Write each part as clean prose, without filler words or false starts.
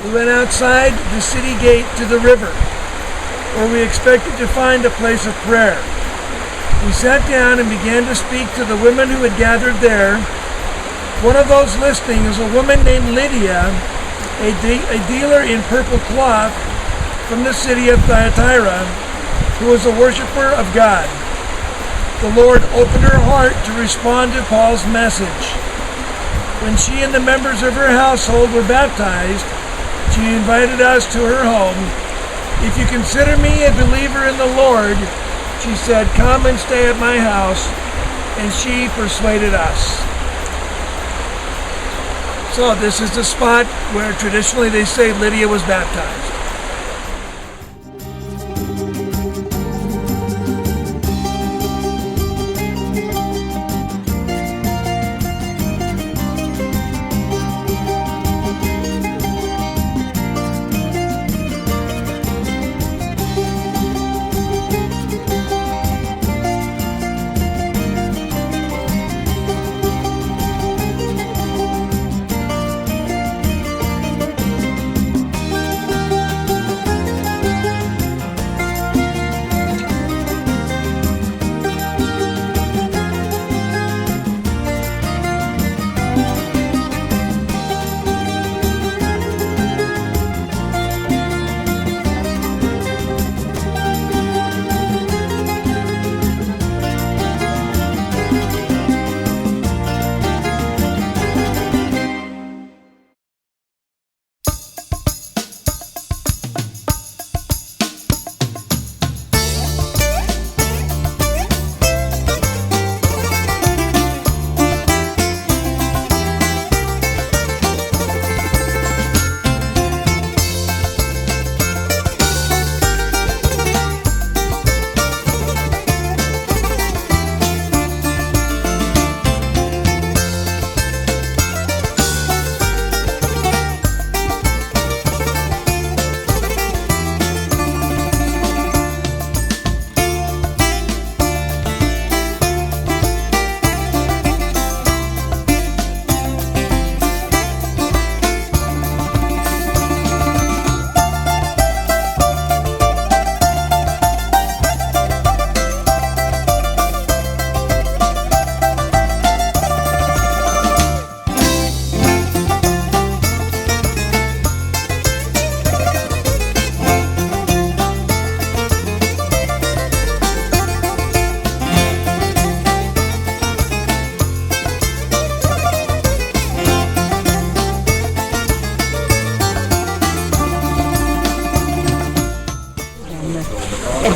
We went outside the city gate to the river, where we expected to find a place of prayer. We sat down and began to speak to the women who had gathered there. One of those listening is a woman named Lydia, a dealer in purple cloth from the city of Thyatira, who was a worshiper of God. The Lord opened her heart to respond to Paul's message. When she and the members of her household were baptized, she invited us to her home. "If you consider me a believer in the Lord," she said, "come and stay at my house." And she persuaded us. So this is the spot where traditionally they say Lydia was baptized.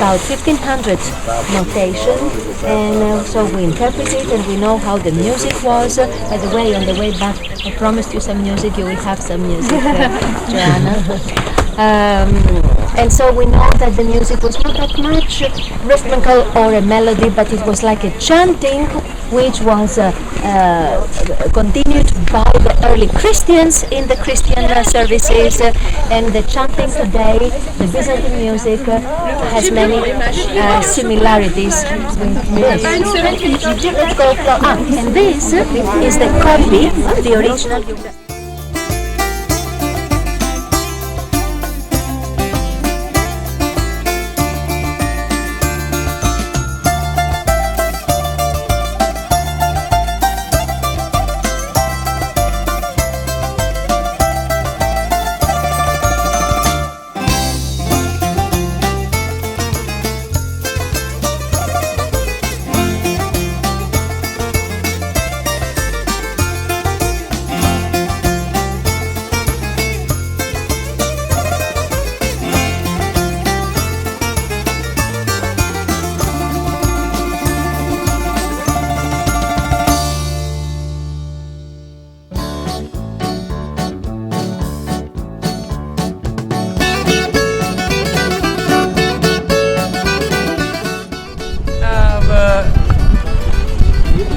About 1500 notation, and so we interpret it and we know how the music was. By the way, on the way back, I promised you some music. You will have some music, Joanna. And so we know that the music was not that much rhythmical or a melody, but it was like a chanting, which was continued by the early Christians in the Christian services. And the chanting today, the Byzantine music, has many similarities with music. Let's go. And this is the copy of the original.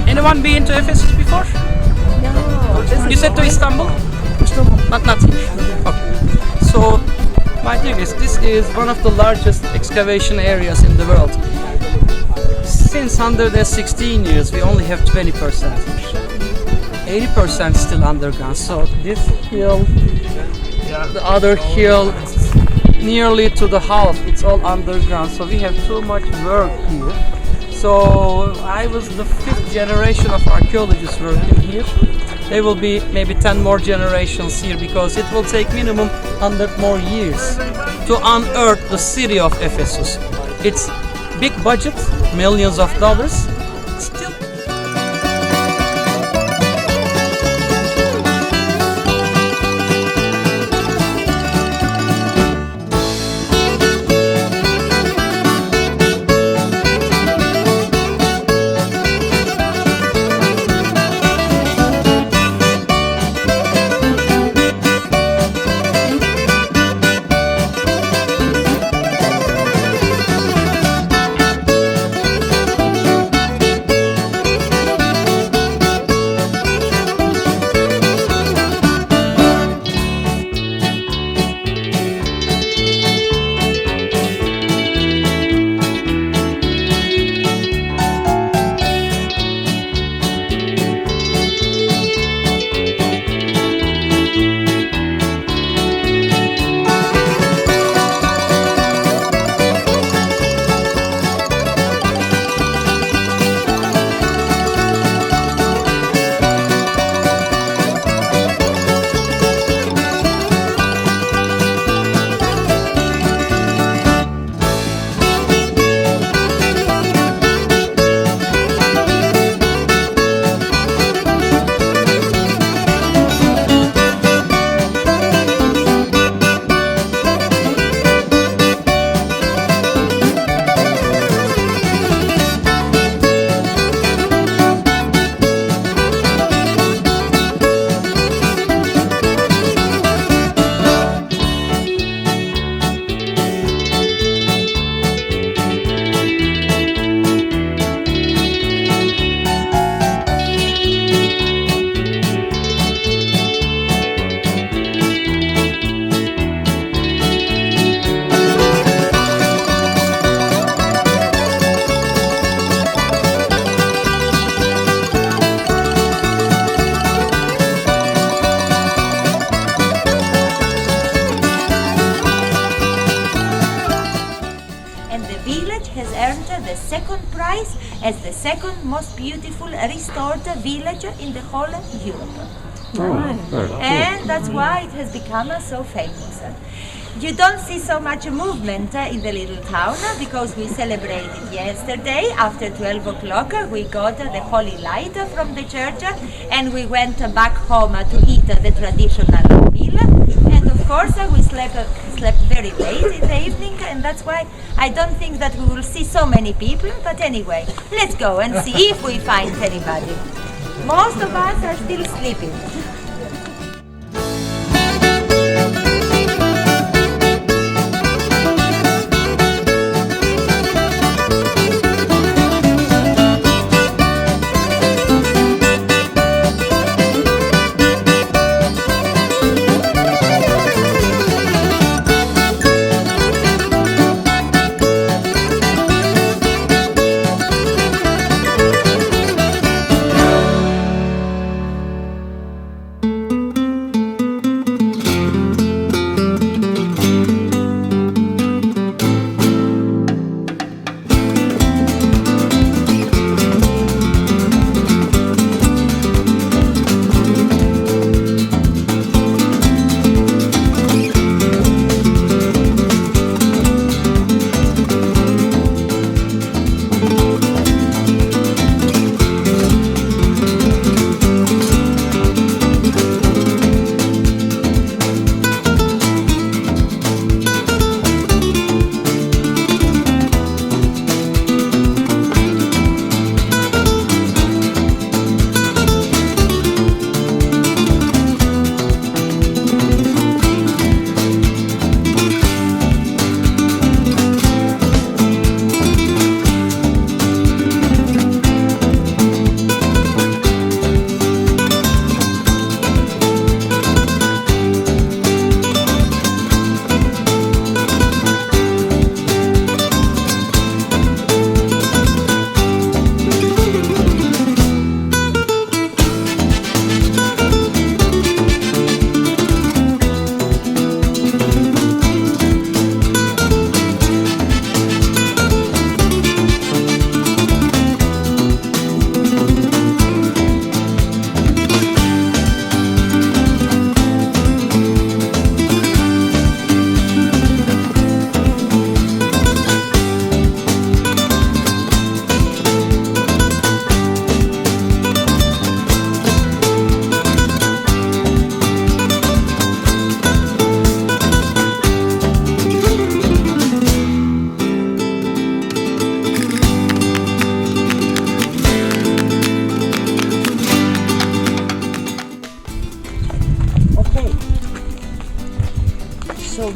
Anyone been to Ephesus before? No. You said to Istanbul? Istanbul. Not here. Okay. So, my thing is, this is one of the largest excavation areas in the world. Since 116 years, we only have 20%. 80% still underground. So this hill The other hill, nearly to the half, it's all underground. So we have too much work here. So I was the 5th generation of archaeologists working here. There will be maybe 10 more generations here because it will take minimum 100 more years to unearth the city of Ephesus. It's big budget, millions of dollars. Still. the second prize as the second most beautiful restored village in the whole Europe. And that's why it has become so famous. You don't see so much movement in the little town because we celebrated yesterday after 12 o'clock. We got the holy light from the church and we went back home to eat the traditional meal. And of course we slept very late in the evening, and that's why I don't think that we will see so many people. But anyway, let's go and see if we find anybody. Most of us are still sleeping.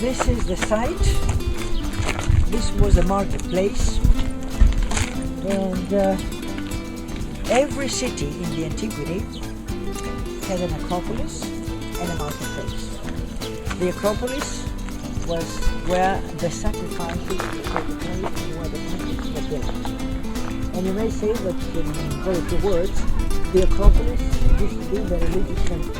this is the site. This was a marketplace, and every city in the antiquity had an acropolis and a marketplace. The acropolis was where the sacrifices were taking place and where the temples were built. And you may say that in very few words, the acropolis used to be the religious center.